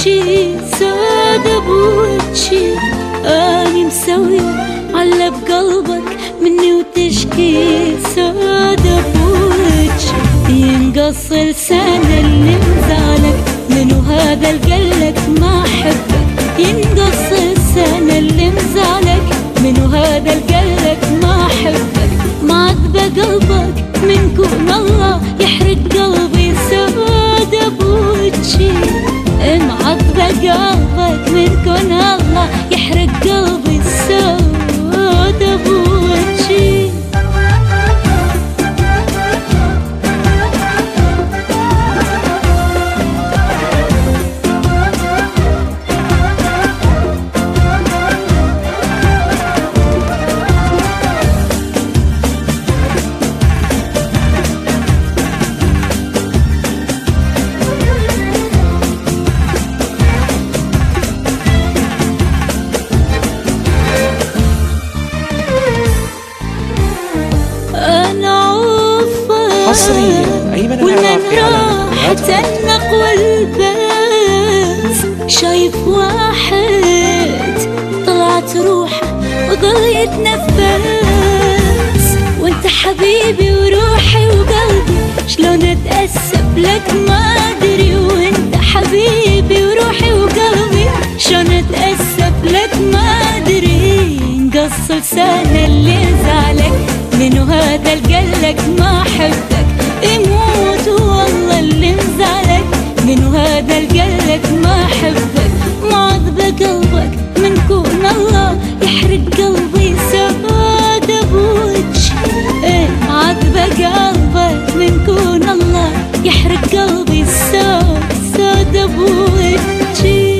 بوجهي سود بوجهي، أني مسوية على بقلبك مني وتشكي سود بوجهي. ينقص لسان اللي مزعلك، منو هذا القلك ما حبك؟ ينقص لسان اللي مزعلك، منو هذا القلك ما حبك؟ معذبة قلبك من كون الله يحرق قلبي سود بوجهي. معذبة قلبك من كون الله يحرق قلبي سود بوجهي. حصريا أيمن العراقي على تنق والبس، شايف واحد طلعت روحه وظل يتنفس، وانت حبيبي وروحي وقلبي شلون اتأسف لك ما ادري، وانت حبيبي وروحي وقلبي شلون اتأسف لك ما ادري. نقص لسان اللي زعلك، منو هذا القلك ما حبك؟ يموت والله اللي مزعلك، منو هذا القلك ما حبك؟ معذبة قلبك من كون الله يحرق قلبي سود بوجهي. معذبة قلبك من كون الله يحرق قلبي سود بوجهي.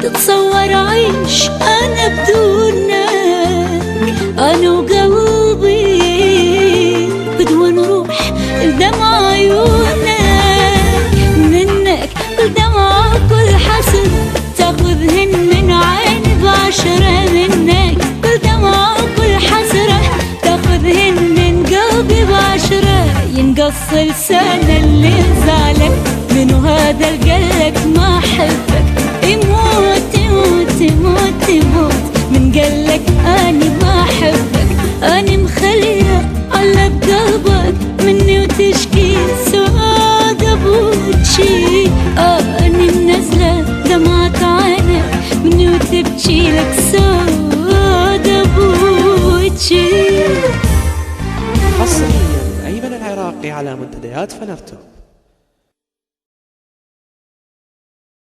تتصور عيش أنا بدونك، أنا وقلبي بدون روح بدمع عيونك، منك كل دمعة وكل حسن تاخذهن من عيني بعشرة، منك كل دمعة وكل حسرة تاخذهن من قلبي بعشرة. ينقص لسان اللي زعلك، منو هذا القلك ما حبك؟ يموت يموت يموت يموت من قلك أني ما حبك. أني مخلية على بقلبك مني وتشكي سود بوجهي، أني منزلة دمعة عينك مني وتبكي لك سود بوجهي. حصريا أيمن العراقي على منتديات فنرتو.